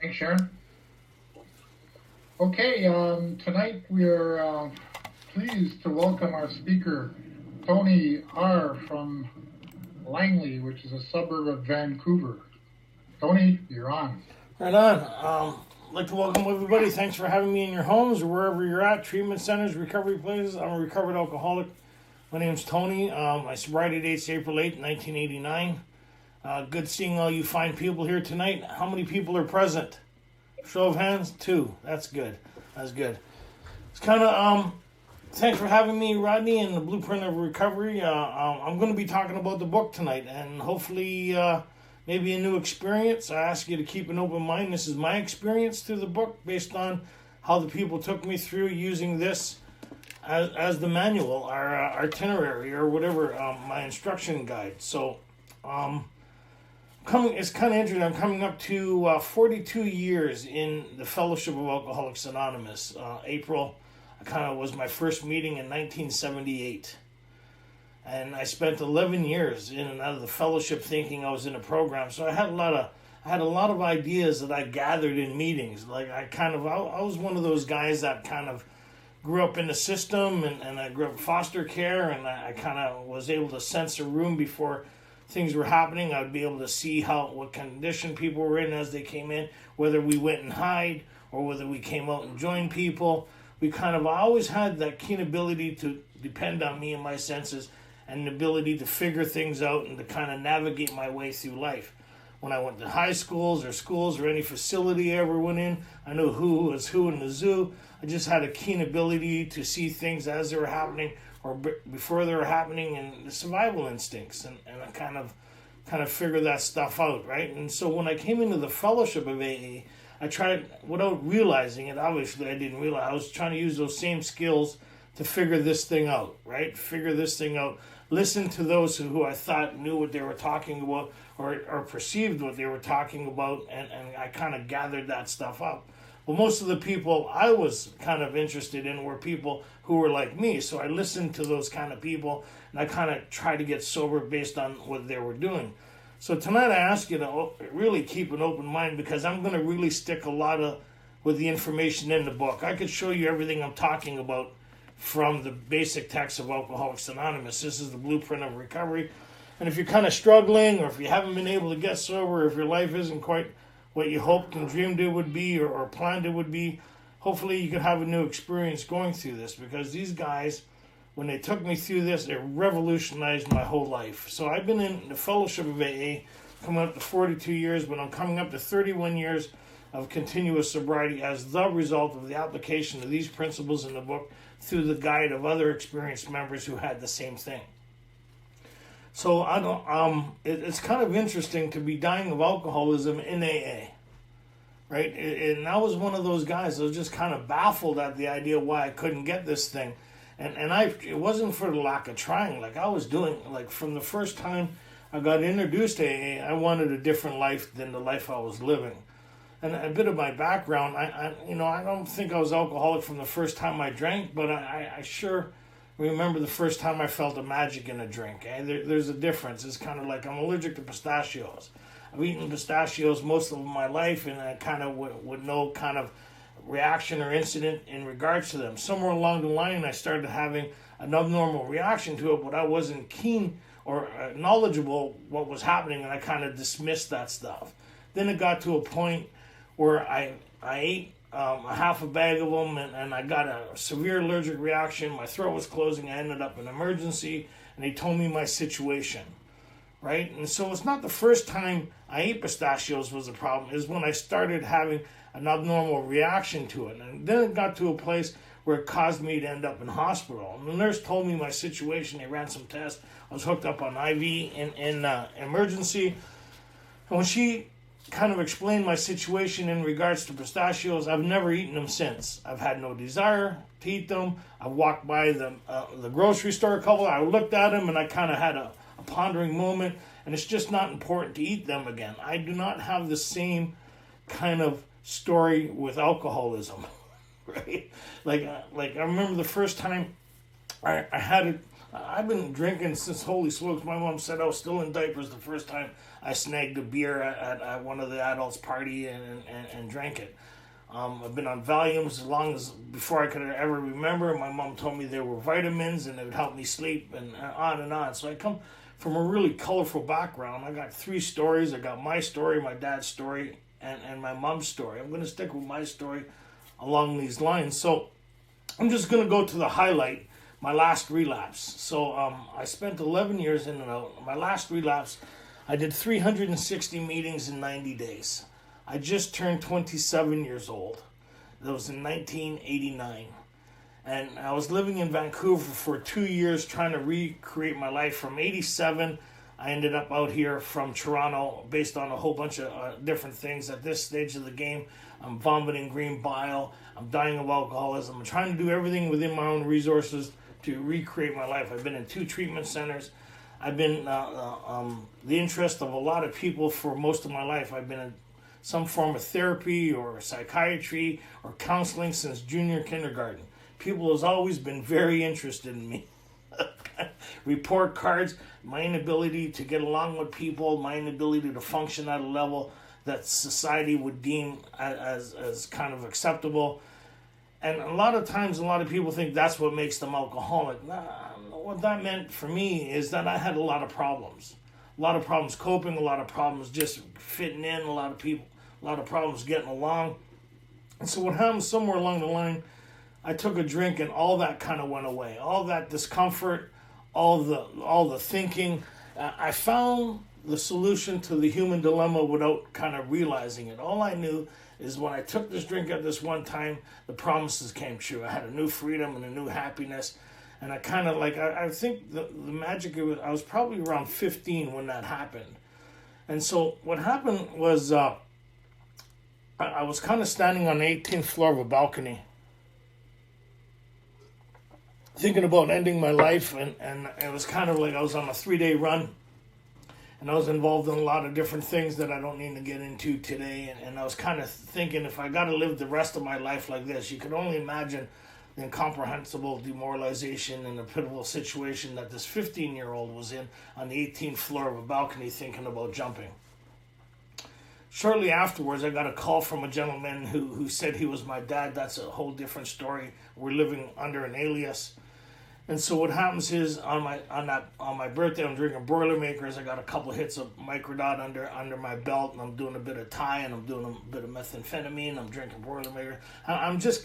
Thanks, Sharon. Okay, tonight we are pleased to welcome our speaker, Tony R. from Langley, which is a suburb of Vancouver. Tony, you're on. Right on. I'd like to welcome everybody. Thanks for having me in your homes or wherever you're at, treatment centers, recovery places. I'm a recovered alcoholic. My name's Tony. My sobriety date's April 8, 1989. Good seeing all you fine people here tonight. How many people are present? Show of hands? 2. That's good. That's good. It's kind of, thanks for having me, Rodney, and the BluePrint of Recovery. I'm going to be talking about the book tonight, and hopefully maybe a new experience. I ask you to keep an open mind. This is my experience through the book based on how the people took me through using this as the manual, our itinerary, or whatever, my instruction guide. So, it's kind of interesting. I'm coming up to 42 years in the Fellowship of Alcoholics Anonymous. April kind of was my first meeting in 1978. And I spent 11 years in and out of the fellowship thinking I was in a program. So I had a lot of ideas that I gathered in meetings. Like I was one of those guys that kind of grew up in the system, and I grew up in foster care, and I kind of was able to sense a room before things were happening. I would be able to see what condition people were in as they came in, whether we went and hide or whether we came out and joined people. I always had that keen ability to depend on me and my senses and the ability to figure things out and to kind of navigate my way through life. When I went to high schools or any facility I ever went in, I knew who was who in the zoo. I just had a keen ability to see things as they were happening or before they were happening, and the survival instincts, and I kind of figured that stuff out, right? And so when I came into the fellowship of AA, I tried, without realizing it, obviously I didn't realize, I was trying to use those same skills to figure this thing out, right? Figure this thing out. Listen to those who I thought knew what they were talking about or perceived what they were talking about, and I kind of gathered that stuff up. Well, most of the people I was kind of interested in were people who were like me, so I listened to those kind of people, and I kind of tried to get sober based on what they were doing. So tonight I ask you to really keep an open mind, because I'm going to really stick a lot with the information in the book. I could show you everything I'm talking about from the basic text of Alcoholics Anonymous. This is the Blueprint of Recovery. And if you're kind of struggling, or if you haven't been able to get sober, or if your life isn't quite what you hoped and dreamed it would be, or planned it would be, hopefully you could have a new experience going through this, because these guys, when they took me through this, it revolutionized my whole life. So I've been in the fellowship of AA coming up to 42 years, but I'm coming up to 31 years of continuous sobriety as the result of the application of these principles in the book through the guide of other experienced members who had the same thing. So it's kind of interesting to be dying of alcoholism in AA, right? And I was one of those guys that was just kind of baffled at the idea why I couldn't get this thing. And it wasn't for the lack of trying. Like I was doing, like from the first time I got introduced to AA, I wanted a different life than the life I was living. And a bit of my background, I don't think I was alcoholic from the first time I drank, but I sure remember the first time I felt the magic in a drink. There's a difference. It's kind of like I'm allergic to pistachios. I've eaten pistachios most of my life, and I kind of with no kind of reaction or incident in regards to them. Somewhere along the line, I started having an abnormal reaction to it, but I wasn't keen or knowledgeable what was happening, and I kind of dismissed that stuff. Then it got to a point where I ate a half a bag of them, and I got a severe allergic reaction. My throat was closing. I ended up in emergency, and they told me my situation, right? And so it's not the first time I ate pistachios was the problem. Is when I started having an abnormal reaction to it. And then it got to a place where it caused me to end up in hospital. And the nurse told me my situation. They ran some tests. I was hooked up on IV in emergency. And when she kind of explained my situation in regards to pistachios, I've never eaten them since. I've had no desire to eat them. I walked by the grocery store a couple. I looked at them, and I kind of had a pondering moment. And it's just not important to eat them again. I do not have the same kind of story with alcoholism, right? Like I remember the first time I had I've been drinking since, holy smokes, my mom said I was still in diapers the first time I snagged a beer at one of the adults' party and drank it. I've been on Valiums as long as before I could ever remember. My mom told me there were vitamins and it would help me sleep and on and on. So I come from a really colorful background. I got 3 stories. I got my story, my dad's story, and my mom's story. I'm going to stick with my story along these lines. So I'm just going to go to the highlight, my last relapse. So I spent 11 years in and out. My last relapse, I did 360 meetings in 90 days. I just turned 27 years old. That was in 1989. And I was living in Vancouver for 2 years trying to recreate my life. From 87, I ended up out here from Toronto based on a whole bunch of different things. At this stage of the game, I'm vomiting green bile. I'm dying of alcoholism. I'm trying to do everything within my own resources to recreate my life. I've been in 2 treatment centers. I've been the interest of a lot of people for most of my life. I've been in some form of therapy or psychiatry or counseling since junior kindergarten. People has always been very interested in me. Report cards, my inability to get along with people, my inability to function at a level that society would deem as kind of acceptable. And a lot of times, a lot of people think that's what makes them alcoholic. What that meant for me is that I had a lot of problems. A lot of problems coping, a lot of problems just fitting in, a lot of problems getting along. And so what happened somewhere along the line, I took a drink and all that kind of went away. All that discomfort, all the thinking. I found the solution to the human dilemma without kind of realizing it. All I knew is when I took this drink at this one time, the promises came true. I had a new freedom and a new happiness. And I kind of I think the magic of it, I was probably around 15 when that happened. And so what happened was I was kind of standing on the 18th floor of a balcony thinking about ending my life, and it was kind of like I was on a 3-day run, and I was involved in a lot of different things that I don't need to get into today, and I was kind of thinking, if I got to live the rest of my life like this, you could only imagine the incomprehensible demoralization and the pitiful situation that this 15-year-old was in on the 18th floor of a balcony thinking about jumping. Shortly afterwards, I got a call from a gentleman who said he was my dad. That's a whole different story. We're living under an alias. And so what happens is on my birthday, I'm drinking Boilermakers. I got a couple of hits of Microdot under my belt, and I'm doing a bit of Thai, and I'm doing a bit of methamphetamine. I'm drinking Boilermaker. I'm just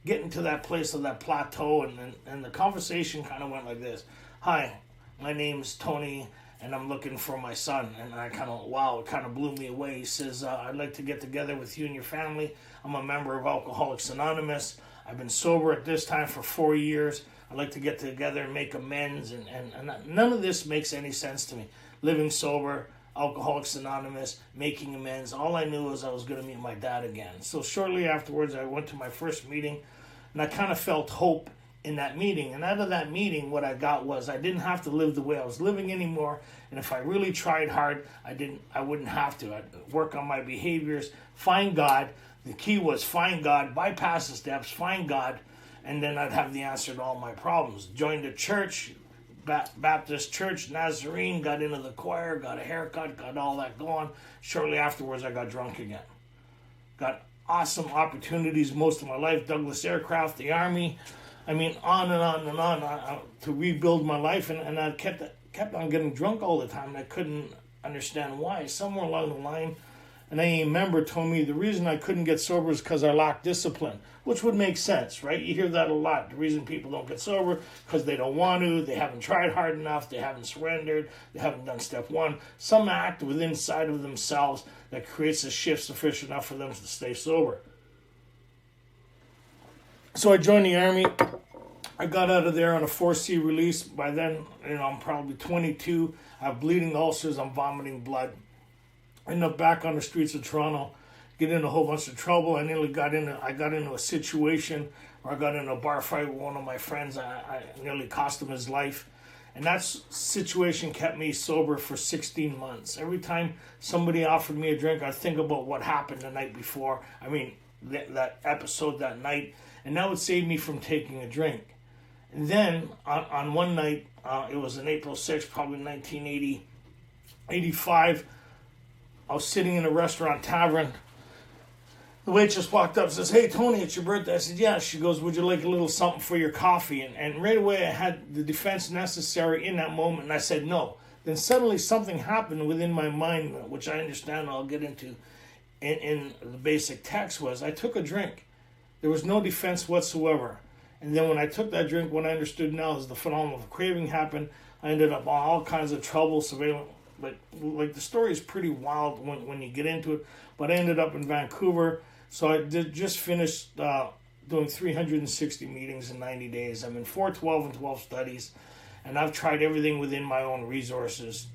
getting to that place of that plateau, and the conversation kind of went like this: "Hi, my name's Tony, and I'm looking for my son." And I it kind of blew me away. He says, "I'd like to get together with you and your family. I'm a member of Alcoholics Anonymous. I've been sober at this time for 4 years. I'd like to get together and make amends." And none of this makes any sense to me. Living sober, Alcoholics Anonymous, making amends. All I knew was I was going to meet my dad again. So shortly afterwards, I went to my first meeting, and I kind of felt hope in that meeting. And out of that meeting, what I got was I didn't have to live the way I was living anymore. And if I really tried hard, I wouldn't have to. I'd work on my behaviors, find God. The key was find God, bypass the steps, find God, and then I'd have the answer to all my problems. Joined a church, Baptist church, Nazarene, got into the choir, got a haircut, got all that going. Shortly afterwards, I got drunk again. Got awesome opportunities most of my life, Douglas Aircraft, the Army. I mean, on and on and on to rebuild my life, and I kept on getting drunk all the time, and I couldn't understand why. Somewhere along the line, an AA member told me the reason I couldn't get sober is because I lacked discipline, which would make sense, right? You hear that a lot. The reason people don't get sober because they don't want to, they haven't tried hard enough, they haven't surrendered, they haven't done step one. Some act within inside of themselves that creates a shift sufficient enough for them to stay sober. So I joined the Army. I got out of there on a 4C release. By then, I'm probably 22. I have bleeding ulcers. I'm vomiting blood. I end up back on the streets of Toronto, get in a whole bunch of trouble. I got into a situation where I got in a bar fight with one of my friends. I nearly cost him his life. And that situation kept me sober for 16 months. Every time somebody offered me a drink, I'd think about what happened the night before. I mean, that episode that night. And that would save me from taking a drink. And then on one night, it was on April 6th, probably 1985, I was sitting in a restaurant tavern. The waitress walked up and says, "Hey, Tony, it's your birthday." I said, "Yeah." She goes, "Would you like a little something for your coffee?" And right away I had the defense necessary in that moment, and I said no. Then suddenly something happened within my mind, which I understand I'll get into in the basic text, was I took a drink. There was no defense whatsoever. And then when I took that drink, what I understood now is the phenomenon of craving happened. I ended up on all kinds of trouble, surveillance. Like the story is pretty wild when you get into it. But I ended up in Vancouver. So I just finished doing 360 meetings in 90 days. I'm in 412 and 12 studies. And I've tried everything within my own resources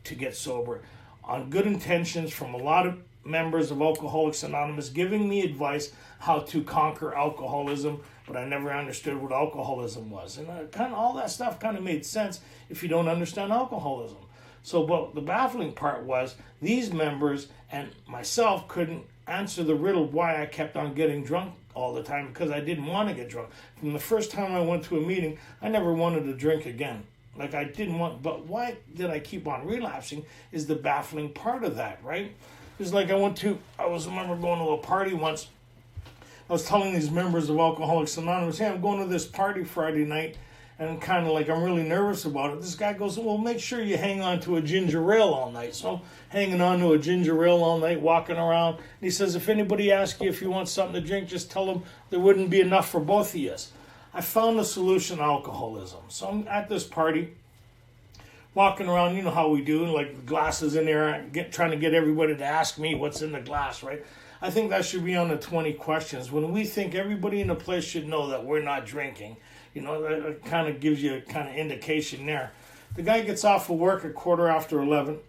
to get sober. On good intentions from a lot of members of Alcoholics Anonymous giving me advice how to conquer alcoholism, but I never understood what alcoholism was. And all that stuff kind of made sense if you don't understand alcoholism. So, but the baffling part was these members and myself couldn't answer the riddle why I kept on getting drunk all the time, because I didn't want to get drunk. From the first time I went to a meeting, I never wanted to drink again. Like I didn't want, but why did I keep on relapsing is the baffling part of that, right? It's like I remember going to a party once. I was telling these members of Alcoholics Anonymous, "Hey, I'm going to this party Friday night," and kind of like I'm really nervous about it. This guy goes, "Well, make sure you hang on to a ginger ale all night." So I'm hanging on to a ginger ale all night, walking around. And he says, "If anybody asks you if you want something to drink, just tell them there wouldn't be enough for both of you." I found the solution to alcoholism. So I'm at this party, walking around, you know how we do, like the glasses in there, trying to get everybody to ask me what's in the glass, right? I think that should be on the 20 questions. When we think everybody in the place should know that we're not drinking, you know, that kind of gives you a kind of indication there. The guy gets off of work at 11:15.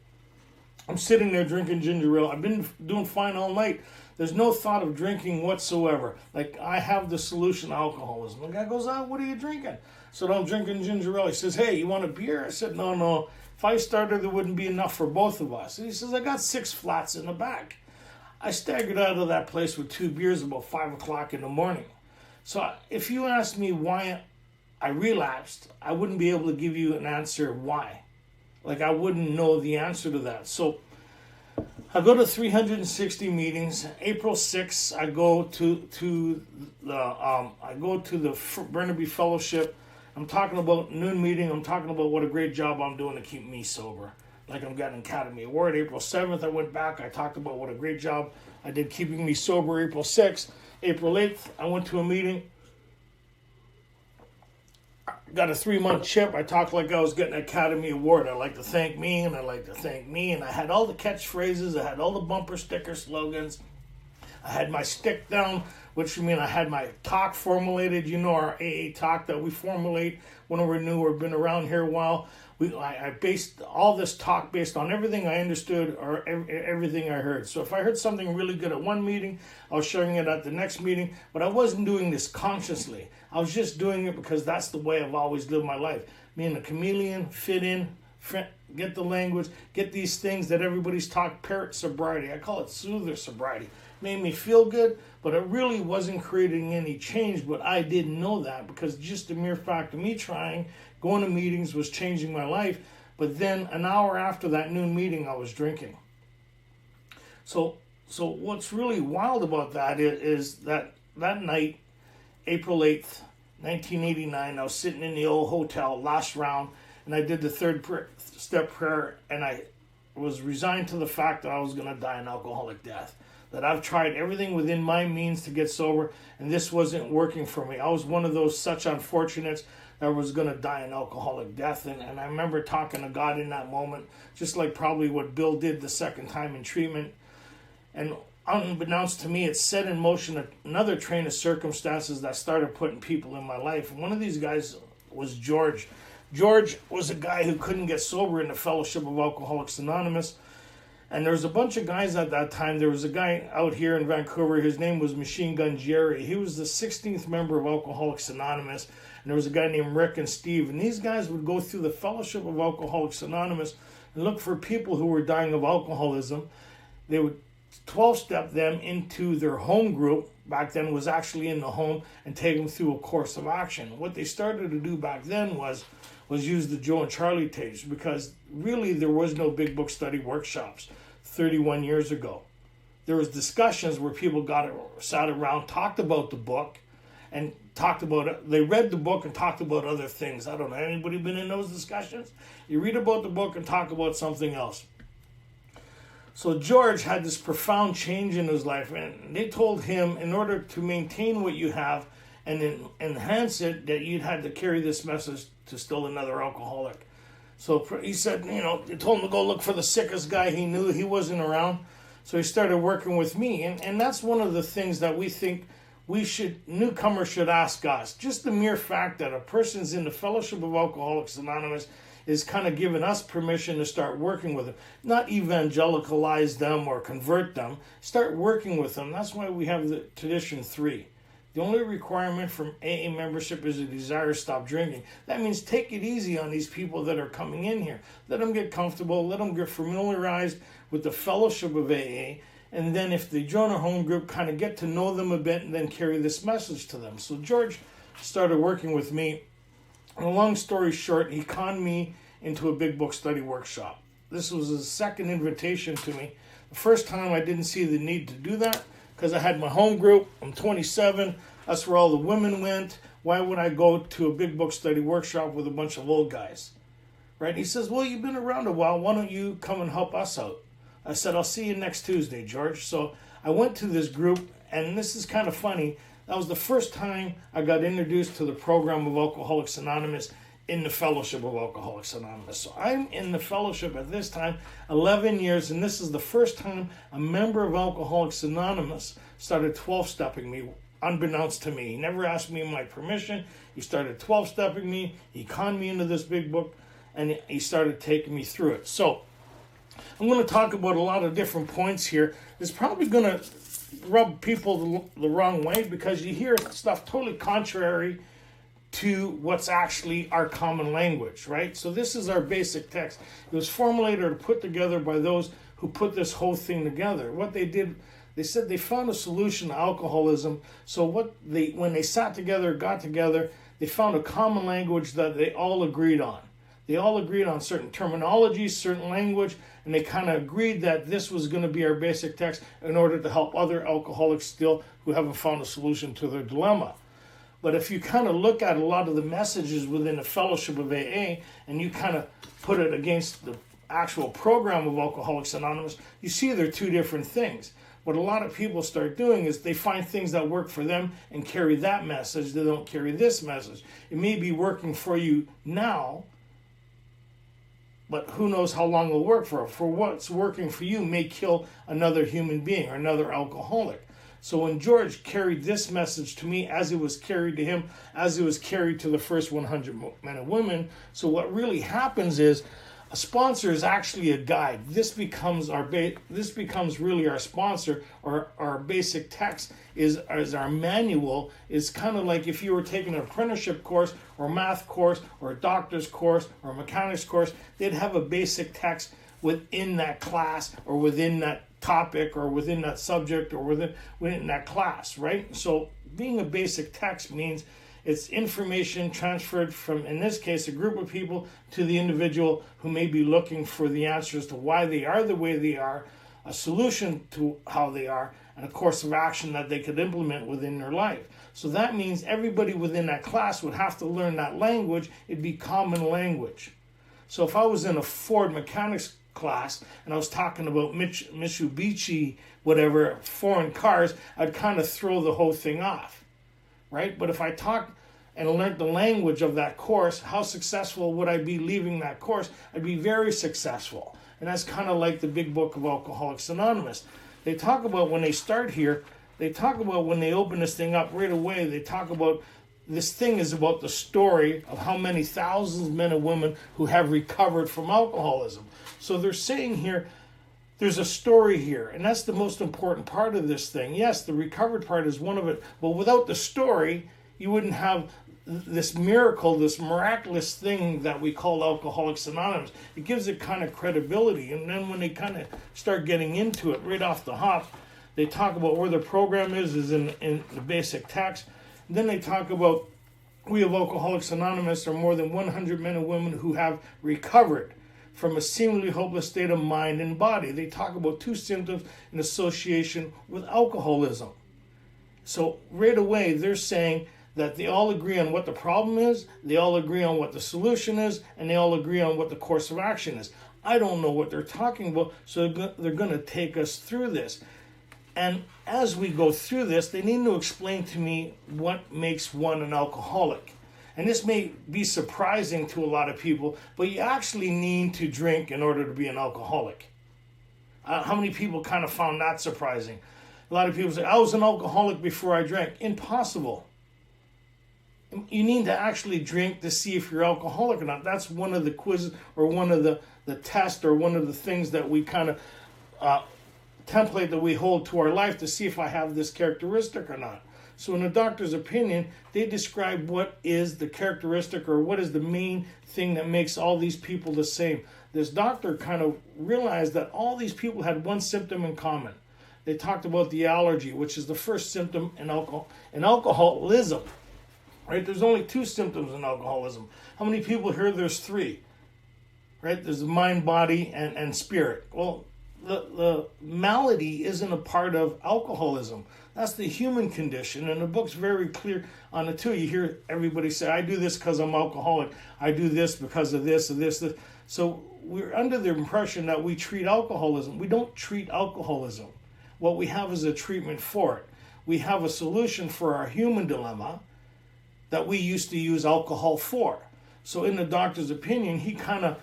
I'm sitting there drinking ginger ale. I've been doing fine all night. There's no thought of drinking whatsoever. Like, I have the solution to alcoholism. The guy goes, "What are you drinking?" So I'm drinking ginger ale. He says, "Hey, you want a beer?" I said, No. If I started, there wouldn't be enough for both of us. And he says, "I got 6 flats in the back." I staggered out of that place with 2 beers about 5 o'clock in the morning. So if you asked me why I relapsed, I wouldn't be able to give you an answer why. Like, I wouldn't know the answer to that. So I go to 360 meetings. April 6th, I go to the Burnaby Fellowship. I'm talking about noon meeting. I'm talking about what a great job I'm doing to keep me sober. Like, I'm getting an Academy Award. April 7th, I went back. I talked about what a great job I did keeping me sober. April 6th. April 8th, I went to a meeting. Got a 3-month chip. I talked like I was getting an Academy Award. I like to thank me, and I like to thank me. And I had all the catchphrases. I had all the bumper sticker slogans. I had my stick down, which means I had my talk formulated. You know, our AA talk that we formulate when we're new or been around here a while. I based all this talk based on everything I understood or everything I heard. So if I heard something really good at one meeting, I was sharing it at the next meeting. But I wasn't doing this consciously. I was just doing it because that's the way I've always lived my life. Being a chameleon, fit in, get the language, get these things that everybody's taught, parrot sobriety. I call it soother sobriety. Made me feel good, but it really wasn't creating any change. But I didn't know that, because just the mere fact of me trying, going to meetings was changing my life. But then an hour after that noon meeting, I was drinking. So what's really wild about that is that night, April 8th, 1989, I was sitting in the old hotel, last round, and I did the third step prayer, and I was resigned to the fact that I was going to die an alcoholic death. That I've tried everything within my means to get sober, and this wasn't working for me. I was one of those such unfortunates that was going to die an alcoholic death. And I remember talking to God in that moment, just like probably what Bill did the second time in treatment. And unbeknownst to me, it set in motion another train of circumstances that started putting people in my life. And one of these guys was George. George was a guy who couldn't get sober in the Fellowship of Alcoholics Anonymous. And there was a bunch of guys at that time. There was a guy out here in Vancouver. His name was Machine Gun Jerry. He was the 16th member of Alcoholics Anonymous. And there was a guy named Rick and Steve. And these guys would go through the Fellowship of Alcoholics Anonymous and look for people who were dying of alcoholism. They would 12-step them into their home group. Back then was actually in the home, and take them through a course of action. What they started to do back then was use the Joe and Charlie tapes, because really there was no big book study workshops 31 years ago. There was discussions where people sat around, talked about the book, and talked about it. They read the book and talked about other things. I don't know, anybody been in those discussions? You read about the book and talk about something else. So George had this profound change in his life, and they told him in order to maintain what you have and enhance it, that you'd had to carry this message to still another alcoholic. So he said, they told him to go look for the sickest guy he knew. He wasn't around. So he started working with me. And that's one of the things that we think newcomers should ask us. Just the mere fact that a person's in the Fellowship of Alcoholics Anonymous is kind of giving us permission to start working with them. Not evangelicalize them or convert them. Start working with them. That's why we have the Tradition 3. The only requirement from AA membership is a desire to stop drinking. That means take it easy on these people that are coming in here. Let them get comfortable. Let them get familiarized with the fellowship of AA. And then if they join a home group, kind of get to know them a bit and then carry this message to them. So George started working with me. And a long story short, he conned me into a big book study workshop. This was his second invitation to me. The first time I didn't see the need to do that because I had my home group. I'm 27. That's where all the women went. Why would I go to a big book study workshop with a bunch of old guys? Right? He says, well, you've been around a while. Why don't you come and help us out? I said, I'll see you next Tuesday, George. So I went to this group, and this is kind of funny. That was the first time I got introduced to the program of Alcoholics Anonymous in the Fellowship of Alcoholics Anonymous. So I'm in the fellowship at this time 11 years, and this is the first time a member of Alcoholics Anonymous started 12-stepping me, unbeknownst to me. He never asked me my permission. He started 12-stepping me. He conned me into this big book, and he started taking me through it. So I'm going to talk about a lot of different points here. It's probably going to rub people the wrong way because you hear stuff totally contrary to what's actually our common language, right? So this is our basic text. It was formulated or put together by those who put this whole thing together. What they did, they said they found a solution to alcoholism. So when they sat together, got together, they found a common language that they all agreed on. They all agreed on certain terminology, certain language, and they kind of agreed that this was going to be our basic text in order to help other alcoholics still who haven't found a solution to their dilemma. But if you kind of look at a lot of the messages within the Fellowship of AA and you kind of put it against the actual program of Alcoholics Anonymous, you see they're two different things. What a lot of people start doing is they find things that work for them and carry that message. They don't carry this message. It may be working for you now, but who knows how long it'll work for. For what's working for you may kill another human being or another alcoholic. So when George carried this message to me, as it was carried to him, as it was carried to the first 100 men and women, so what really happens is a sponsor is actually a guide. This becomes really our sponsor, or our basic text is our manual. Is kind of like if you were taking an apprenticeship course or math course or a doctor's course or a mechanics course, they'd have a basic text within that class or within that topic or within that subject or within that class, right? So being a basic text means it's information transferred from, in this case, a group of people to the individual who may be looking for the answers to why they are the way they are, a solution to how they are, and a course of action that they could implement within their life. So that means everybody within that class would have to learn that language. It'd be common language. So if I was in a Ford mechanics class and I was talking about Mitsubishi, whatever, foreign cars, I'd kind of throw the whole thing off, right? But if I talked and learned the language of that course, how successful would I be leaving that course? I'd be very successful. And that's kind of like the big book of Alcoholics Anonymous. They talk about when they start here, they talk about when they open this thing up right away, they talk about this thing is about the story of how many thousands of men and women who have recovered from alcoholism. So they're saying here, there's a story here, and that's the most important part of this thing. Yes, the recovered part is one of it, but without the story, you wouldn't have this miracle, this miraculous thing that we call Alcoholics Anonymous. It gives it kind of credibility. And then when they kind of start getting into it right off the hop, they talk about where the program is in the basic text. And then they talk about we of Alcoholics Anonymous are more than 100 men and women who have recovered from a seemingly hopeless state of mind and body. They talk about 2 symptoms in association with alcoholism. So right away, they're saying that they all agree on what the problem is, they all agree on what the solution is, and they all agree on what the course of action is. I don't know what they're talking about, so they're going to take us through this. And as we go through this, they need to explain to me what makes one an alcoholic. And this may be surprising to a lot of people, but you actually need to drink in order to be an alcoholic. How many people kind of found that surprising? A lot of people say, I was an alcoholic before I drank. Impossible. You need to actually drink to see if you're alcoholic or not. That's one of the quizzes or one of the tests or one of the things that we kind of template that we hold to our life to see if I have this characteristic or not. So in a doctor's opinion, they describe what is the characteristic or what is the main thing that makes all these people the same. This doctor kind of realized that all these people had one symptom in common. They talked about the allergy, which is the first symptom in alcoholism. Right? There's only 2 symptoms in alcoholism. How many people here? There's 3. Right? There's the mind, body, and spirit. Well, the malady isn't a part of alcoholism. That's the human condition, and the book's very clear on it too. You hear everybody say, I do this because I'm alcoholic. I do this because of this and this. So we're under the impression that we treat alcoholism. We don't treat alcoholism. What we have is a treatment for it. We have a solution for our human dilemma that we used to use alcohol for. So in the doctor's opinion, he kind of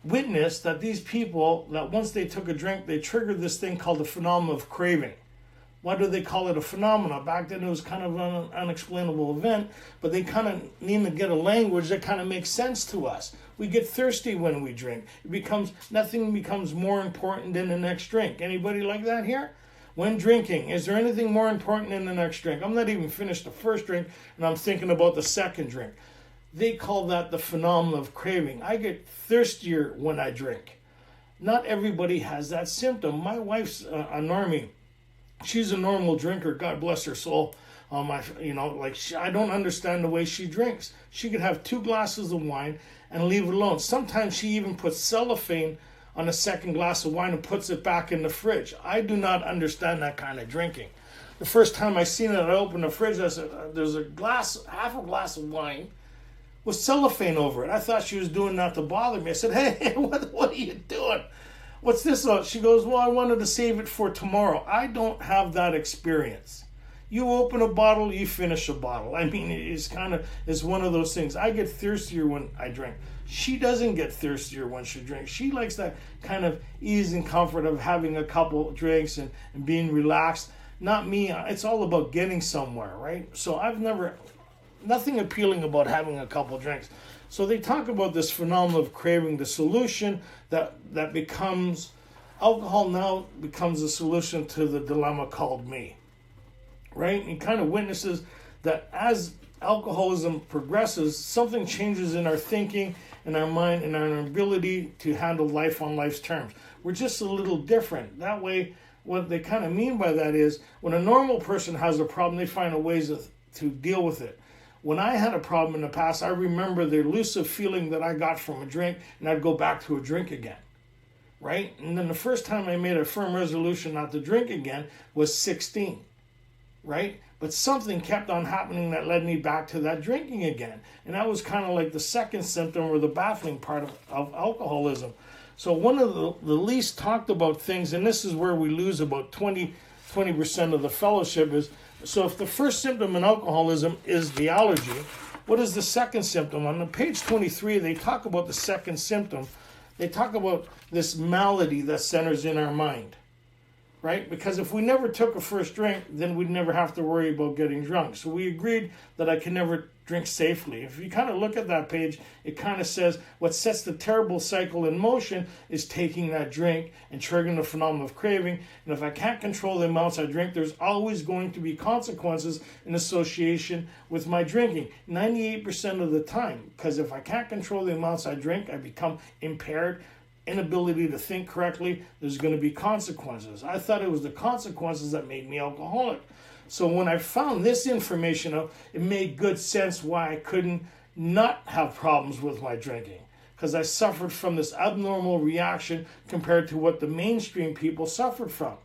witnessed that these people, that once they took a drink, they triggered this thing called the phenomenon of craving. Why do they call it a phenomenon? Back then it was kind of an unexplainable event, but they kind of need to get a language that kind of makes sense to us. We get thirsty when we drink. Nothing becomes more important than the next drink. Anybody like that here? When drinking, is there anything more important than the next drink? I'm not even finished the first drink, and I'm thinking about the second drink. They call that the phenomenon of craving. I get thirstier when I drink. Not everybody has that symptom. My wife's a normie. She's a normal drinker. God bless her soul. I don't understand the way she drinks. She could have 2 glasses of wine and leave it alone. Sometimes she even puts cellophane on a second glass of wine and puts it back in the fridge. I do not understand that kind of drinking. The first time I seen it, I opened the fridge. I said, "There's half a glass of wine with cellophane over it." I thought she was doing that to bother me. I said, "Hey, what are you doing? What's this?" She goes, "Well, I wanted to save it for tomorrow." I don't have that experience. You open a bottle, you finish a bottle. I mean, it's one of those things. I get thirstier when I drink. She doesn't get thirstier when she drinks. She likes that kind of ease and comfort of having a couple drinks and being relaxed. Not me. It's all about getting somewhere, right? So nothing appealing about having a couple drinks. So they talk about this phenomenon of craving, the solution that becomes, alcohol now becomes a solution to the dilemma called me, right? And kind of witnesses that as alcoholism progresses, something changes in our thinking, in our mind, and our ability to handle life on life's terms. We're just a little different. That way, what they kind of mean by that is when a normal person has a problem, they find a ways to deal with it. When I had a problem in the past, I remember the elusive feeling that I got from a drink, and I'd go back to a drink again, right? And then the first time I made a firm resolution not to drink again was 16, right? But something kept on happening that led me back to that drinking again. And that was kind of like the second symptom or the baffling part of alcoholism. So one of the least talked about things, and this is where we lose about 20% of the fellowship, is so if the first symptom in alcoholism is the allergy, what is the second symptom? On page 23, they talk about the second symptom. They talk about this malady that centers in our mind. right? Because if we never took a first drink, then we'd never have to worry about getting drunk. So we agreed that I can never drink safely. If you kind of look at that page, it kind of says what sets the terrible cycle in motion is taking that drink and triggering the phenomenon of craving. And if I can't control the amounts I drink, there's always going to be consequences in association with my drinking. 98% of the time, because if I can't control the amounts I drink, I become impaired, inability to think correctly, there's going to be consequences. I thought it was the consequences that made me alcoholic. So when I found this information out, it made good sense why I couldn't not have problems with my drinking. Because I suffered from this abnormal reaction compared to what the mainstream people suffered from.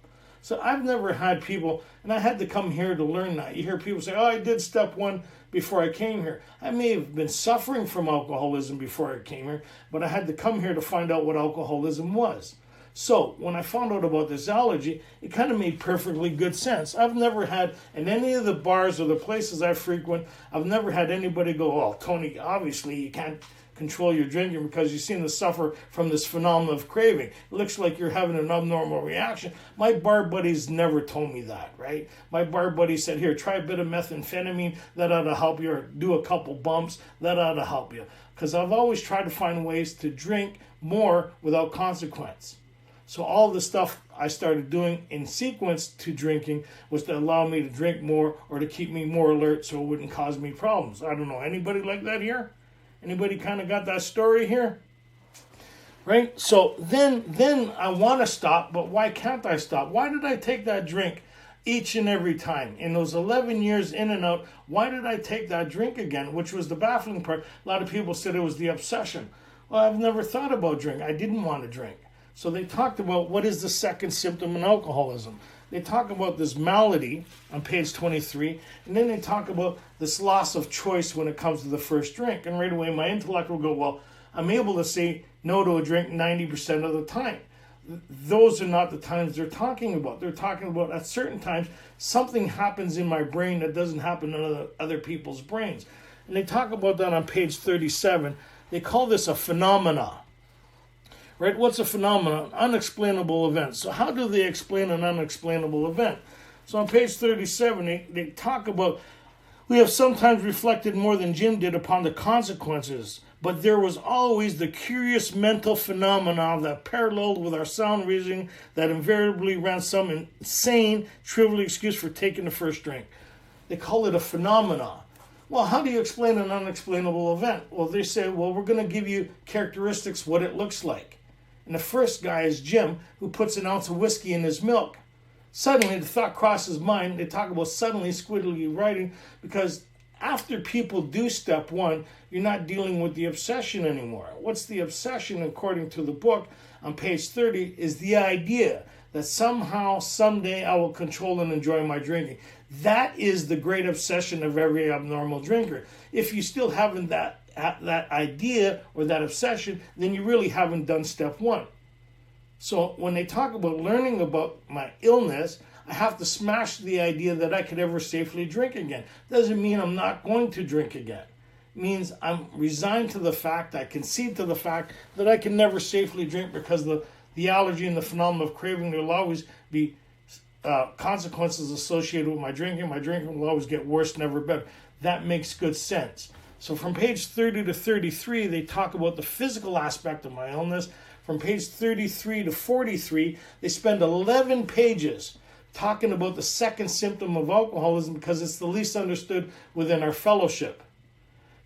So I've never had people, and I had to come here to learn that. You hear people say, oh, I did step one before I came here. I may have been suffering from alcoholism before I came here, but I had to come here to find out what alcoholism was. So when I found out about this allergy, it kind of made perfectly good sense. I've never had, in any of the bars or the places I frequent, I've never had anybody go, oh, Tony, obviously you can't control your drinking because you seem to suffer from this phenomenon of craving. It looks like you're having an abnormal reaction. My bar buddies never told me that, right? My bar buddy said, here, try a bit of methamphetamine. That ought to help you. Or do a couple bumps. That ought to help you. Because I've always tried to find ways to drink more without consequence. So all the stuff I started doing in sequence to drinking was to allow me to drink more or to keep me more alert so it wouldn't cause me problems. I don't know, anybody like that here? Anybody kind of got that story here? Right? So then I want to stop, but why can't I stop? Why did I take that drink each and every time? In those 11 years in and out, why did I take that drink again? Which was the baffling part. A lot of people said it was the obsession. Well, I've never thought about drinking. I didn't want to drink. So they talked about what is the second symptom in alcoholism. They talk about this malady on page 23, and then they talk about this loss of choice when it comes to the first drink. And right away, my intellect will go, well, I'm able to say no to a drink 90% of the time. Those are not the times they're talking about. They're talking about at certain times, something happens in my brain that doesn't happen in other people's brains. And they talk about that on page 37. They call this a phenomena. Right? What's a phenomenon? Unexplainable event. So how do they explain an unexplainable event? So on page 37, they talk about, we have sometimes reflected more than Jim did upon the consequences, but there was always the curious mental phenomena that paralleled with our sound reasoning that invariably ran some insane, trivial excuse for taking the first drink. They call it a phenomena. Well, how do you explain an unexplainable event? Well, they say, well, we're going to give you characteristics, what it looks like. And the first guy is Jim, who puts an ounce of whiskey in his milk. Suddenly, the thought crosses his mind. They talk about suddenly squiddly writing, because after people do step one, you're not dealing with the obsession anymore. What's the obsession, according to the book on page 30, is the idea that somehow, someday, I will control and enjoy my drinking. That is the great obsession of every abnormal drinker. If you still haven't that idea or that obsession, then you really haven't done step one. So when they talk about learning about my illness, I have to smash the idea that I could ever safely drink again. Doesn't mean I'm not going to drink again. It means I'm resigned to the fact, I concede to the fact that I can never safely drink because the allergy and the phenomenon of craving, there will always be consequences associated with my drinking. My drinking will always get worse, never better. That makes good sense. So from page 30 to 33, they talk about the physical aspect of my illness. From page 33 to 43, they spend 11 pages talking about the second symptom of alcoholism because it's the least understood within our fellowship.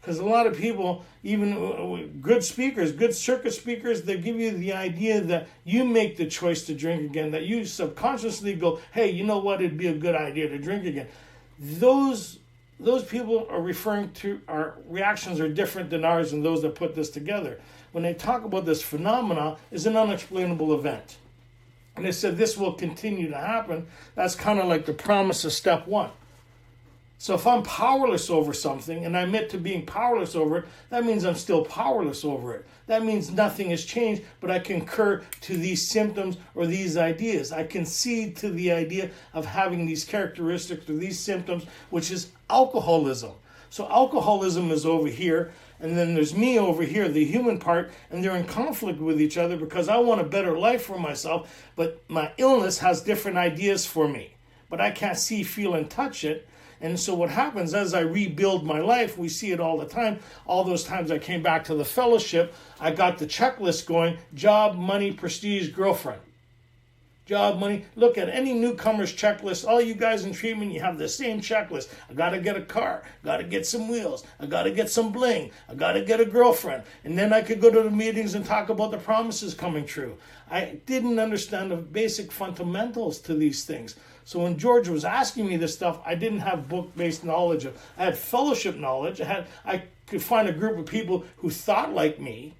Because a lot of people, even good speakers, good circuit speakers, they give you the idea that you make the choice to drink again, that you subconsciously go, hey, you know what, it'd be a good idea to drink again. Those people are referring to, our reactions are different than ours and those that put this together. When they talk about this phenomena, is an unexplainable event. And they said this will continue to happen. That's kind of like the promise of step one. So if I'm powerless over something and I admit to being powerless over it, that means I'm still powerless over it. That means nothing has changed, but I concur to these symptoms or these ideas. I concede to the idea of having these characteristics or these symptoms, which is alcoholism. So alcoholism is over here, and then there's me over here, the human part, and they're in conflict with each other because I want a better life for myself, but my illness has different ideas for me. But I can't see, feel, and touch it. And so what happens as I rebuild my life, we see it all the time. All those times I came back to the fellowship, I got the checklist going: job, money, prestige, girlfriend. Job, money. Look at any newcomer's checklist. All you guys in treatment, you have the same checklist. I got to get a car. Got to get some wheels. I got to get some bling. I got to get a girlfriend. And then I could go to the meetings and talk about the promises coming true. I didn't understand the basic fundamentals to these things. So when George was asking me this stuff, I didn't have book-based knowledge. I had fellowship knowledge. I could find a group of people who thought like me,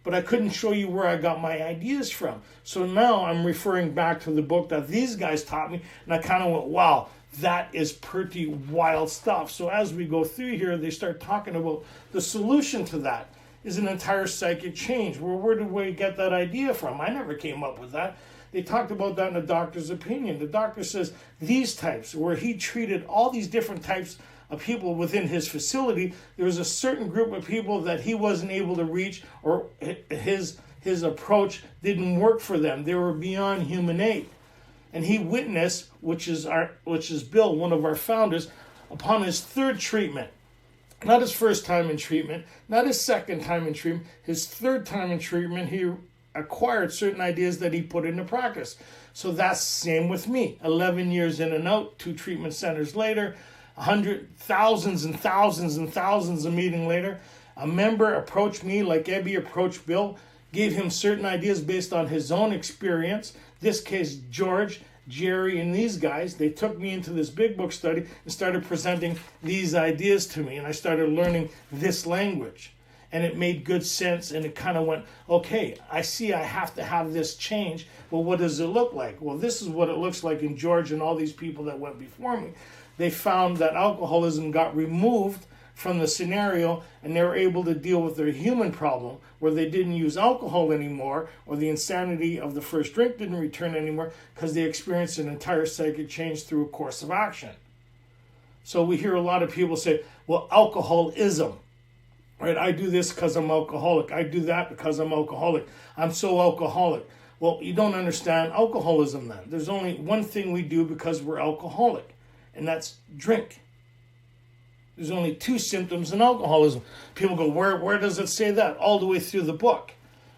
but I couldn't show you where I got my ideas from. So now I'm referring back to the book that these guys taught me, and I kind of went, wow, that is pretty wild stuff. So as we go through here, they start talking about the solution to that is an entire psychic change. Well, where did we get that idea from? I never came up with that. They talked about that in the doctor's opinion. The doctor says these types, where he treated all these different types of people within his facility, there was a certain group of people that he wasn't able to reach, or his approach didn't work for them. They were beyond human aid. And he witnessed, which is Bill, one of our founders, upon his third treatment. Not his first time in treatment, not his second time in treatment, his third time in treatment, he acquired certain ideas that he put into practice. So that's the same with me. 11 years in and out, 2 treatment centers later, thousands and thousands and thousands of meetings later, a member approached me like A.A approached Bill, gave him certain ideas based on his own experience. This case, George, Jerry, and these guys, they took me into this big book study and started presenting these ideas to me, and I started learning this language. And it made good sense, and it kind of went, okay, I see I have to have this change. Well, what does it look like? Well, this is what it looks like in George and all these people that went before me. They found that alcoholism got removed from the scenario, and they were able to deal with their human problem, where they didn't use alcohol anymore, or the insanity of the first drink didn't return anymore, because they experienced an entire psychic change through a course of action. So we hear a lot of people say, well, alcoholism. Right, I do this because I'm alcoholic. I do that because I'm alcoholic. I'm so alcoholic. Well, you don't understand alcoholism then. There's only one thing we do because we're alcoholic, and that's drink. There's only 2 symptoms in alcoholism. People go, where does it say that? All the way through the book.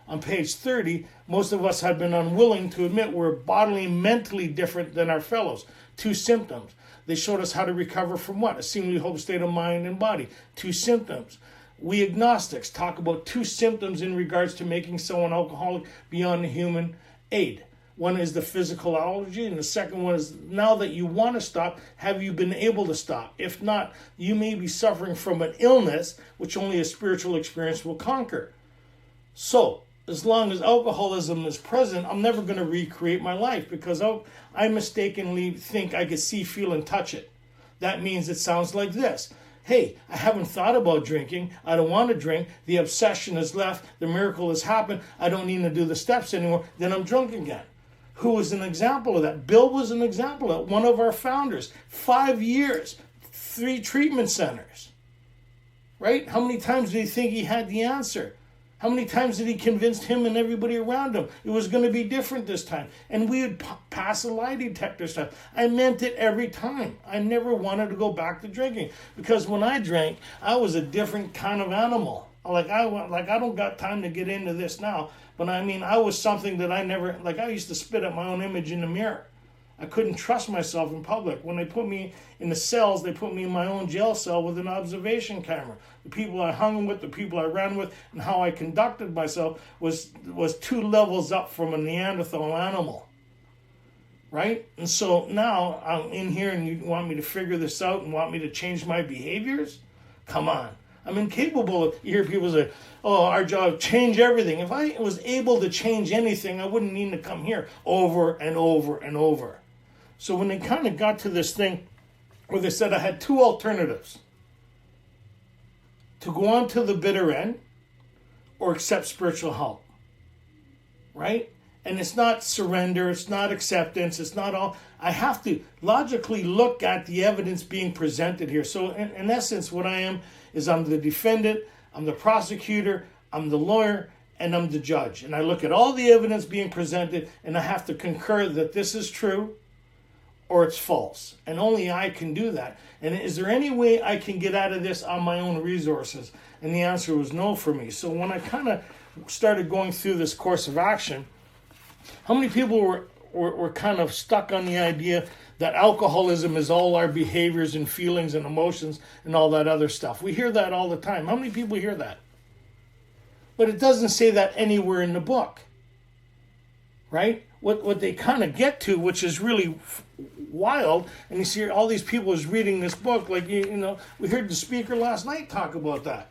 On page 30, most of us have been unwilling to admit we're bodily and mentally different than our fellows. 2 symptoms. They showed us how to recover from what? A seemingly whole state of mind and body. 2 symptoms. We agnostics talk about 2 symptoms in regards to making someone alcoholic beyond human aid. One is the physiology, and the second one is, now that you want to stop, have you been able to stop? If not, you may be suffering from an illness which only a spiritual experience will conquer. So, as long as alcoholism is present, I'm never going to recreate my life, because I mistakenly think I could see, feel, and touch it. That means it sounds like this. Hey, I haven't thought about drinking. I don't want to drink. The obsession has left. The miracle has happened. I don't need to do the steps anymore. Then I'm drunk again. Who was an example of that? Bill was an example of it. One of our founders. 5 years. 3 treatment centers. Right? How many times did he think he had the answer? How many times did he convince him and everybody around him it was going to be different this time? And we would pass a lie detector stuff. I meant it every time. I never wanted to go back to drinking, because when I drank, I was a different kind of animal. I don't got time to get into this now, but I mean, I was something that I used to spit at my own image in the mirror. I couldn't trust myself in public. When they put me in the cells, they put me in my own jail cell with an observation camera. The people I hung with, the people I ran with, and how I conducted myself was 2 levels up from a Neanderthal animal. Right? And so now I'm in here, and you want me to figure this out and want me to change my behaviors? Come on. I'm incapable of, you hear people say, oh, our job, change everything. If I was able to change anything, I wouldn't need to come here over and over and over. So when they kind of got to this thing where they said I had 2 alternatives: to go on to the bitter end or accept spiritual help, right? And it's not surrender, it's not acceptance, it's not all. I have to logically look at the evidence being presented here. So in essence, what I am is I'm the defendant, I'm the prosecutor, I'm the lawyer, and I'm the judge. And I look at all the evidence being presented, and I have to concur that this is true or it's false. And only I can do that. And is there any way I can get out of this on my own resources? And the answer was no for me. So when I kind of started going through this course of action, how many people were kind of stuck on the idea that alcoholism is all our behaviors and feelings and emotions and all that other stuff? We hear that all the time. How many people hear that? But it doesn't say that anywhere in the book, right? What they kind of get to, which is really wild, and you see all these people is reading this book, like, you know, we heard the speaker last night talk about that,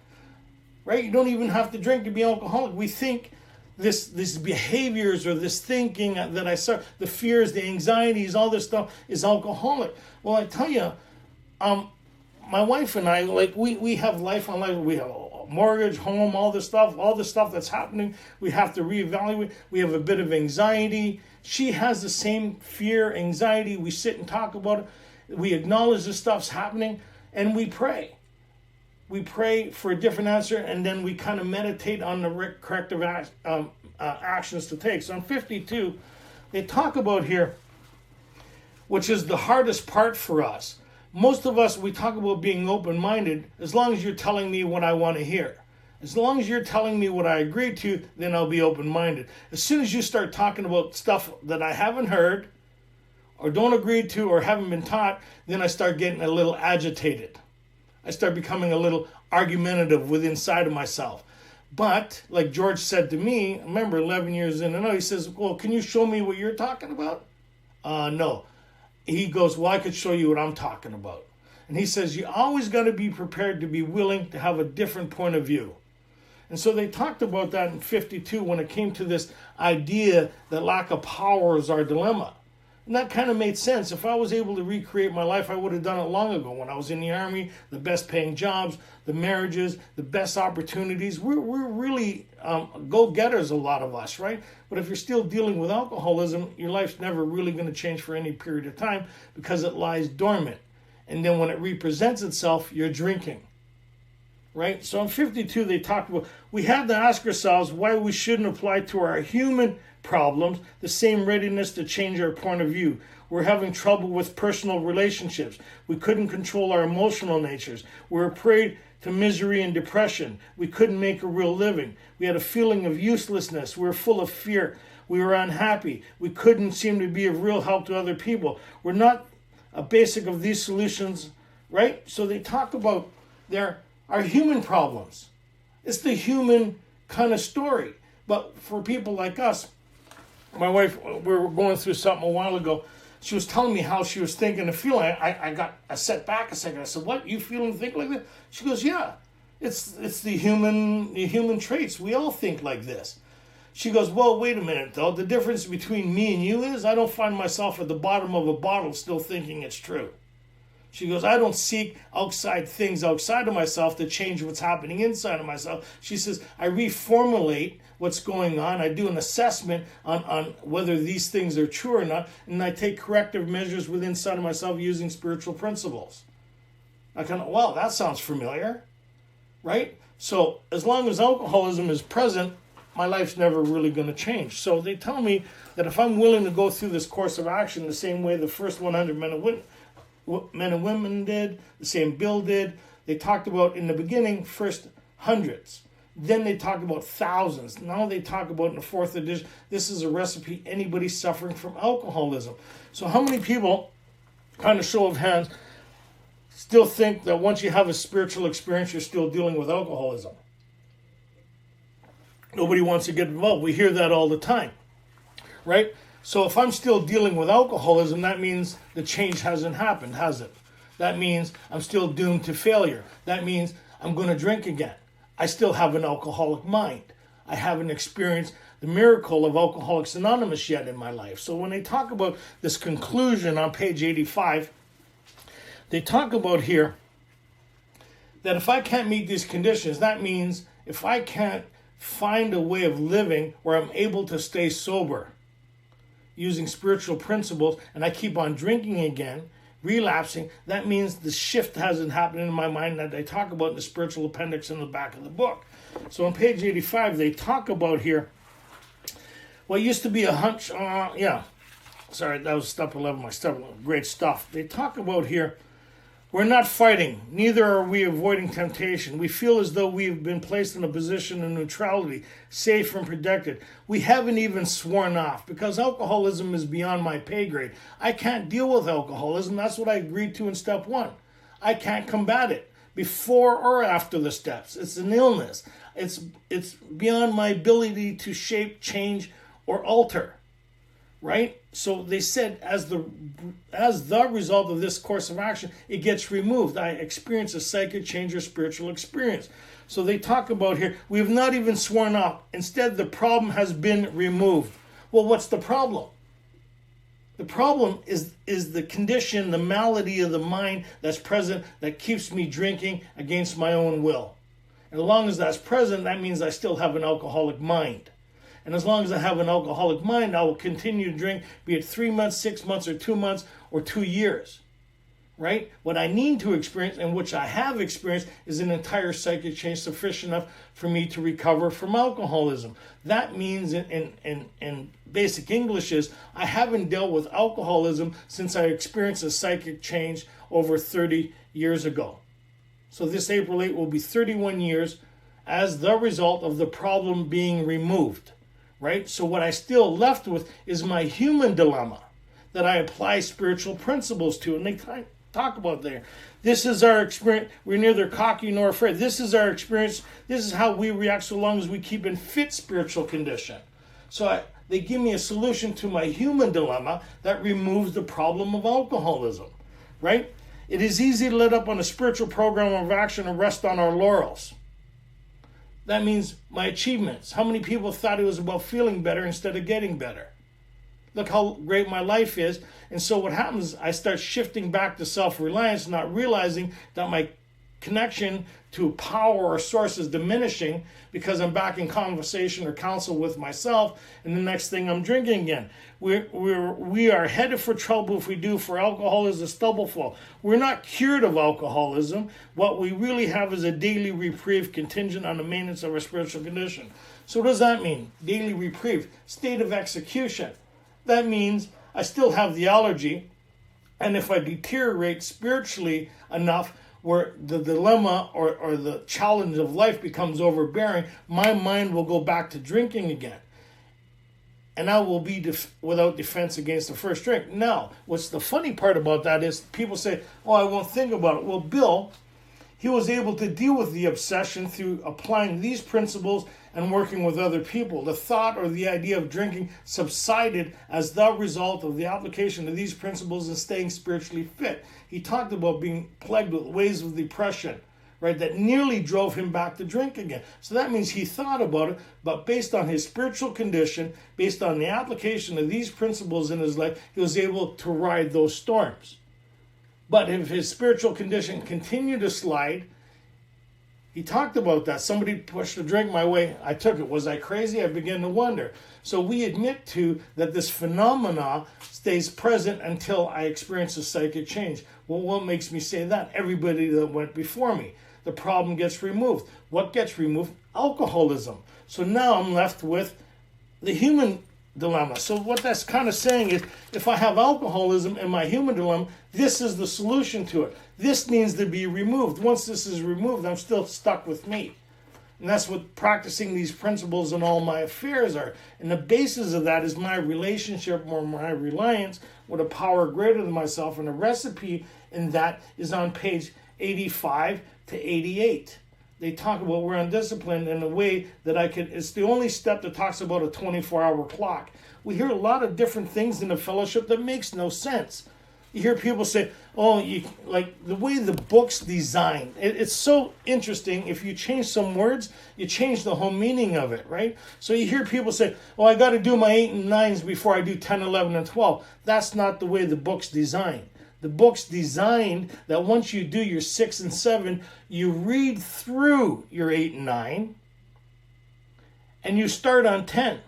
right? You don't even have to drink to be alcoholic. We think this behaviors or this thinking that I saw, the fears, the anxieties, all this stuff is alcoholic. Well, I tell you, my wife and I, like, we have life on life. We have a mortgage, home, all the stuff that's happening. We have to reevaluate. We have a bit of anxiety. She has the same fear, anxiety. We sit and talk about it. We acknowledge this stuff's happening, and we pray. We pray for a different answer, and then we kind of meditate on the corrective actions to take. So in 52, they talk about here, which is the hardest part for us. Most of us, we talk about being open-minded as long as you're telling me what I want to hear. As long as you're telling me what I agree to, then I'll be open-minded. As soon as you start talking about stuff that I haven't heard or don't agree to or haven't been taught, then I start getting a little agitated. I start becoming a little argumentative within inside of myself. But, like George said to me, I remember 11 years in, he says, well, can you show me what you're talking about? No. He goes, well, I could show you what I'm talking about. And he says, you always got to be prepared to be willing to have a different point of view. And so they talked about that in 52 when it came to this idea that lack of power is our dilemma. And that kind of made sense. If I was able to recreate my life, I would have done it long ago. When I was in the Army, the best paying jobs, the marriages, the best opportunities. We're really go-getters, a lot of us, right? But if you're still dealing with alcoholism, your life's never really going to change for any period of time because it lies dormant. And then when it represents itself, you're drinking, right? So in 52, they talked about, we have to ask ourselves why we shouldn't apply to our human problems the same readiness to change our point of view. We're having trouble with personal relationships. We couldn't control our emotional natures. We're a prey to misery and depression. We couldn't make a real living. We had a feeling of uselessness. We were full of fear. We were unhappy. We couldn't seem to be of real help to other people. We're not a basic of these solutions, right? So they talk about our human problems. It's the human kind of story. But for people like us, my wife, we were going through something a while ago. She was telling me how she was thinking and feeling. I sat back a second. I said, what, you feel and think like this? She goes, yeah, it's the human traits. We all think like this. She goes, well, wait a minute, though. The difference between me and you is I don't find myself at the bottom of a bottle still thinking it's true. She goes, I don't seek outside things outside of myself to change what's happening inside of myself. She says, I reformulate what's going on. I do an assessment on whether these things are true or not, and I take corrective measures within inside of myself using spiritual principles. I kind of, well, that sounds familiar, right? So as long as alcoholism is present, my life's never really going to change. So they tell me that if I'm willing to go through this course of action the same way the first 100 men and women did, the same Bill did, they talked about in the beginning first hundreds. Then they talk about thousands. Now they talk about in the fourth edition, this is a recipe anybody suffering from alcoholism. So how many people, kind of show of hands, still think that once you have a spiritual experience, you're still dealing with alcoholism? Nobody wants to get involved. We hear that all the time, right? So if I'm still dealing with alcoholism, that means the change hasn't happened, has it? That means I'm still doomed to failure. That means I'm going to drink again. I still have an alcoholic mind. I haven't experienced the miracle of Alcoholics Anonymous yet in my life. So when they talk about this conclusion on page 85, they talk about here that if I can't meet these conditions, that means if I can't find a way of living where I'm able to stay sober, using spiritual principles and I keep on drinking again, relapsing, that means the shift hasn't happened in my mind that they talk about in the spiritual appendix in the back of the book. So on page 85, they talk about here what used to be a hunch. Sorry, that was step 11, my step 11. Great stuff. They talk about here, we're not fighting, neither are we avoiding temptation. We feel as though we've been placed in a position of neutrality, safe and protected. We haven't even sworn off because alcoholism is beyond my pay grade. I can't deal with alcoholism. That's what I agreed to in step 1. I can't combat it before or after the steps. It's an illness. It's beyond my ability to shape, change, or alter. Right? So they said as the result of this course of action, it gets removed. I experience a psychic change or spiritual experience. So they talk about here, we have not even sworn off. Instead, the problem has been removed. Well, what's the problem? The problem is the condition, the malady of the mind that's present that keeps me drinking against my own will. And as long as that's present, that means I still have an alcoholic mind. And as long as I have an alcoholic mind, I will continue to drink, be it 3 months, 6 months, or 2 months, or 2 years. Right? What I need to experience, and which I have experienced, is an entire psychic change sufficient enough for me to recover from alcoholism. That means, in basic English, is I haven't dealt with alcoholism since I experienced a psychic change over 30 years ago. So this April 8 will be 31 years as the result of the problem being removed. Right? So what I still left with is my human dilemma that I apply spiritual principles to. And they talk about there. This is our experience. We're neither cocky nor afraid. This is our experience. This is how we react so long as we keep in fit spiritual condition. So they give me a solution to my human dilemma that removes the problem of alcoholism. Right? It is easy to let up on a spiritual program of action and rest on our laurels. That means my achievements. How many people thought it was about feeling better instead of getting better? Look how great my life is. And so what happens, I start shifting back to self-reliance, not realizing that my connection to power or source is diminishing because I'm back in conversation or counsel with myself, and the next thing I'm drinking again. We are headed for trouble if we do, for alcohol is a stubble fall. We're not cured of alcoholism. What we really have is a daily reprieve contingent on the maintenance of our spiritual condition. So what does that mean? Daily reprieve, state of execution. That means I still have the allergy, and if I deteriorate spiritually enough where the dilemma or the challenge of life becomes overbearing, my mind will go back to drinking again. And I will be without defense against the first drink. Now, what's the funny part about that is people say, oh, I won't think about it. Well, Bill, he was able to deal with the obsession through applying these principles and working with other people. The thought or the idea of drinking subsided as the result of the application of these principles and staying spiritually fit. He talked about being plagued with waves of depression, right, that nearly drove him back to drink again. So that means he thought about it, but based on his spiritual condition, based on the application of these principles in his life, he was able to ride those storms. But if his spiritual condition continued to slide, he talked about that. Somebody pushed a drink my way. I took it. Was I crazy? I began to wonder. So we admit to that this phenomena stays present until I experience a psychic change. Well, what makes me say that? Everybody that went before me. The problem gets removed. What gets removed? Alcoholism. So now I'm left with the human dilemma. So what that's kind of saying is, if I have alcoholism and my human dilemma, this is the solution to it. This needs to be removed. Once this is removed, I'm still stuck with me. And that's what practicing these principles in all my affairs are. And the basis of that is my relationship or my reliance with a power greater than myself. And the recipe in that is on page 85 to 88. They talk about we're undisciplined in a way that it's the only step that talks about a 24-hour clock. We hear a lot of different things in the fellowship that makes no sense. You hear people say, like the way the book's designed. It's so interesting. If you change some words, you change the whole meaning of it, right? So you hear people say, I got to do my 8 and 9s before I do 10, 11, and 12. That's not the way the book's designed. The book's designed that once you do your 6 and 7, you read through your 8 and 9, and you start on 10,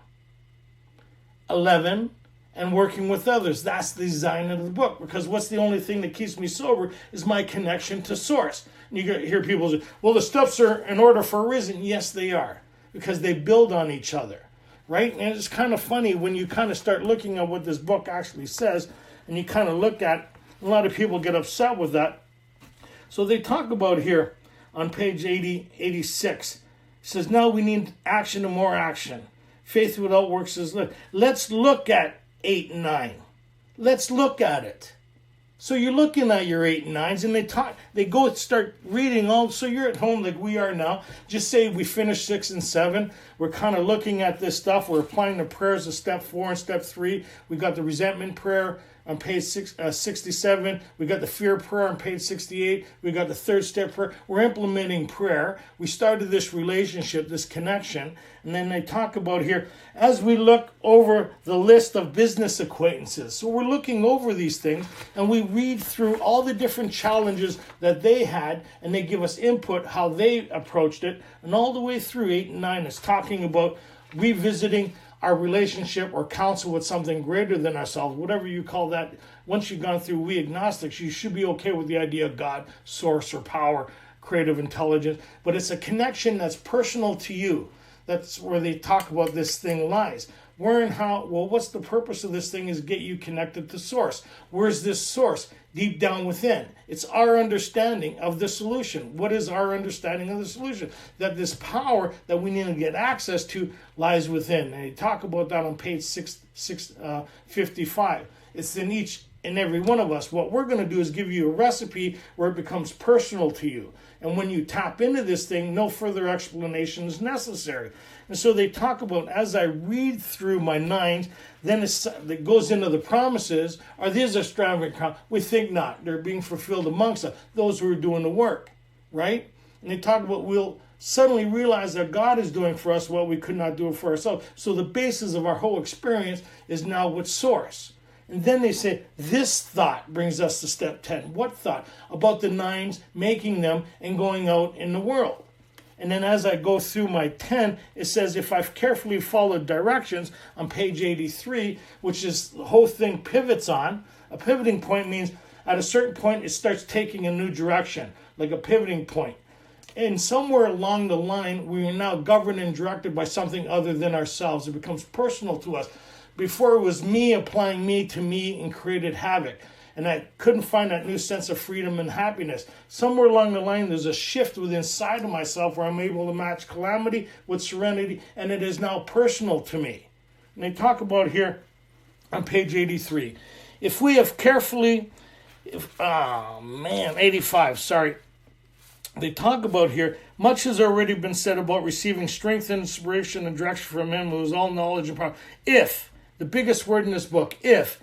11, and working with others. That's the design of the book, because what's the only thing that keeps me sober is my connection to source. And you hear people say, well, the steps are in order for a reason. Yes, they are, because they build on each other, right? And it's kind of funny when you kind of start looking at what this book actually says, and you kind of look at, a lot of people get upset with that. So they talk about here on page 86, it says, now we need action and more action. Faith without works is live. Let's look at 8 and 9. Let's look at it. So you're looking at your 8 and 9s, and they go start reading all. So you're at home like we are now. Just say we finished 6 and 7. We're kind of looking at this stuff. We're applying the prayers of step 4 and step 3. We got the resentment prayer on page 67. We got the fear prayer on page 68. We got the third step prayer. We're implementing prayer. We started this relationship, this connection. And then they talk about here, as we look over the list of business acquaintances. So we're looking over these things, and we read through all the different challenges that they had, and they give us input how they approached it. And all the way through 8 and 9 is talking about revisiting our relationship or counsel with something greater than ourselves, whatever you call that. Once you've gone through we agnostics, you should be okay with the idea of God, source, or power, creative intelligence. But it's a connection that's personal to you. That's where they talk about this thing lies. Where and how, well, what's the purpose of this thing is get you connected to source. Where's this source? Deep down within. It's our understanding of the solution. What is our understanding of the solution? That this power that we need to get access to lies within. And they talk about that on page 55. It's in each and every one of us. What we're going to do is give you a recipe where it becomes personal to you. And when you tap into this thing, no further explanation is necessary. And so they talk about, as I read through my 9s, then it goes into the promises. Are these extravagant? We think not. They're being fulfilled amongst us, those who are doing the work, right? And they talk about we'll suddenly realize that God is doing for us what we could not do for ourselves. So the basis of our whole experience is now with source. And then they say, this thought brings us to step 10. What thought? About the 9s, making them, and going out in the world. And then as I go through my 10, it says, if I've carefully followed directions on page 83, which is the whole thing pivots on. A pivoting point means at a certain point, it starts taking a new direction, like a pivoting point. And somewhere along the line, we are now governed and directed by something other than ourselves. It becomes personal to us. Before it was me applying me to me and created havoc. And I couldn't find that new sense of freedom and happiness. Somewhere along the line, there's a shift within inside of myself where I'm able to match calamity with serenity, and it is now personal to me. And they talk about here on page 83. If we have carefully, 85, sorry. They talk about here, much has already been said about receiving strength and inspiration and direction from Him who is all knowledge and power. If, the biggest word in this book, if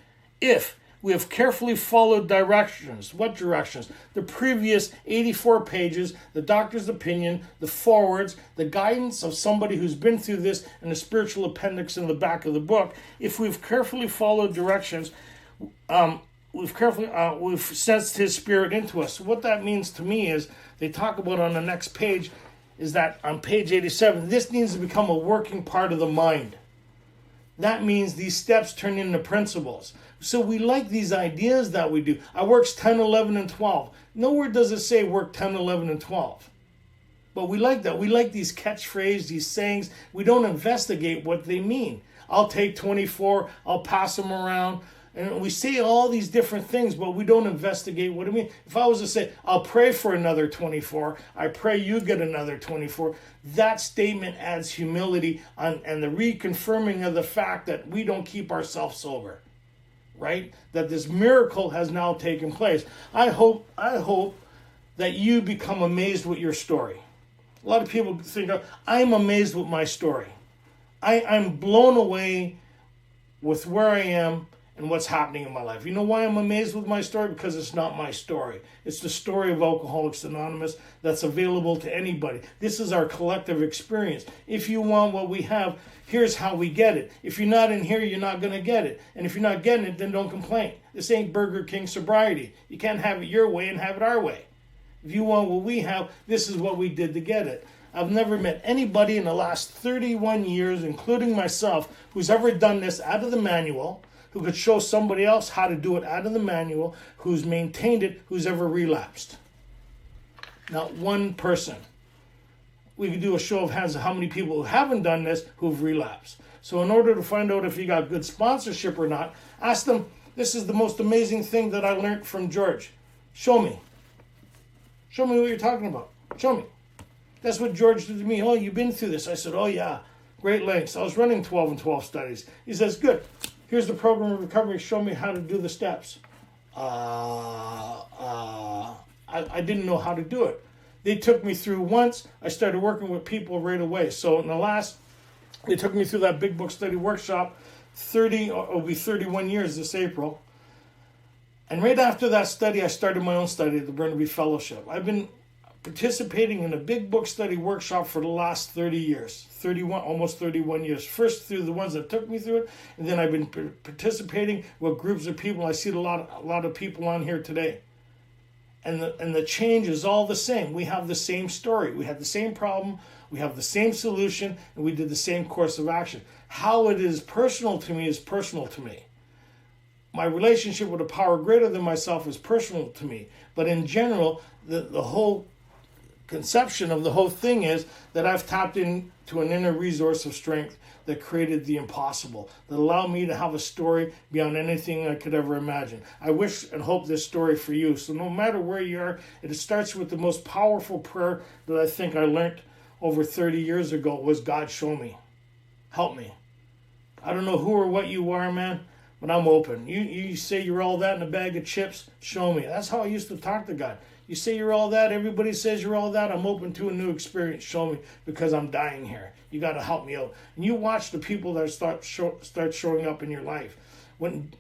we have carefully followed directions. What directions? The previous 84 pages, the doctor's opinion, the forwards, the guidance of somebody who's been through this, and the spiritual appendix in the back of the book. If we've carefully followed directions, we've sensed His Spirit into us. So what that means to me is, they talk about on the next page, is that on page 87, this needs to become a working part of the mind. That means these steps turn into principles. So we like these ideas that we do. I works 10, 11, and 12. Nowhere does it say work 10, 11, and 12. But we like that. We like these catchphrases, these sayings. We don't investigate what they mean. I'll take 24. I'll pass them around. And we say all these different things, but we don't investigate what it means. If I was to say, I'll pray for another 24, I pray you get another 24, that statement adds humility and the reconfirming of the fact that we don't keep ourselves sober, right? That this miracle has now taken place. I hope that you become amazed with your story. A lot of people think, I'm amazed with my story. I'm blown away with where I am and what's happening in my life. You know why I'm amazed with my story? Because it's not my story. It's the story of Alcoholics Anonymous that's available to anybody. This is our collective experience. If you want what we have, here's how we get it. If you're not in here, you're not going to get it. And if you're not getting it, then don't complain. This ain't Burger King sobriety. You can't have it your way and have it our way. If you want what we have, this is what we did to get it. I've never met anybody in the last 31 years, including myself, who's ever done this out of the manual, who could show somebody else how to do it out of the manual, who's maintained it, who's ever relapsed. Not one person. We could do a show of hands of how many people who haven't done this who've relapsed. So in order to find out if you got good sponsorship or not, ask them, this is the most amazing thing that I learned from George. Show me. Show me what you're talking about. Show me. That's what George did to me. Oh, you've been through this. I said, oh yeah, great lengths. I was running 12 and 12 studies. He says, good. Here's the program of recovery. Show me how to do the steps. I didn't know how to do it. They took me through once. I started working with people right away. So they took me through that big book study workshop. It'll be 31 years this April. And right after that study, I started my own study at the Burnaby Fellowship. I've been participating in a big book study workshop for the last 30 years, almost 31 years. First through the ones that took me through it, and then I've been participating with groups of people. I see a lot of people on here today. And the change is all the same. We have the same story. We had the same problem. We have the same solution, and we did the same course of action. How it is personal to me is personal to me. My relationship with a power greater than myself is personal to me. But in general, the whole conception of the whole thing is that I've tapped into an inner resource of strength that created the impossible, that allowed me to have a story beyond anything I could ever imagine. I wish and hope this story for you. So no matter where you are, it starts with the most powerful prayer that I think I learned over 30 years ago was, God, show me. Help me. I don't know who or what you are, man, but I'm open. You say you're all that in a bag of chips, show me. That's how I used to talk to God. You say you're all that, everybody says you're all that, I'm open to a new experience, show me, because I'm dying here. You got to help me out. And you watch the people that start showing up in your life. When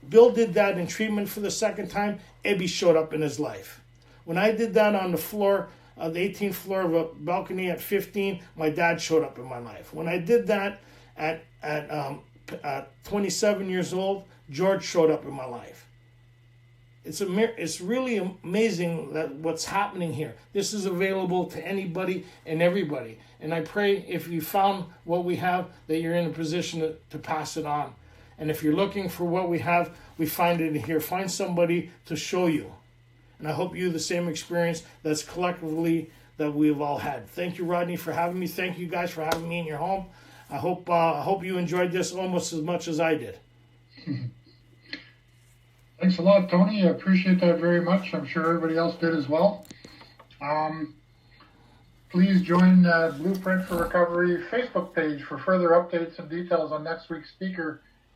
Bill did that in treatment for the second time, Ebby showed up in his life. When I did that on the floor, the 18th floor of a balcony at 15, my dad showed up in my life. When I did that at 27 years old, George showed up in my life. It's really amazing that what's happening here. This is available to anybody and everybody. And I pray if you found what we have, that you're in a position to pass it on. And if you're looking for what we have, we find it here. Find somebody to show you. And I hope you have the same experience that's collectively that we've all had. Thank you, Rodney, for having me. Thank you guys for having me in your home. I hope you enjoyed this almost as much as I did. Thanks a lot, Tony. I appreciate that very much. I'm sure everybody else did as well. Please join Blueprint for Recovery Facebook page for further updates and details on next week's speaker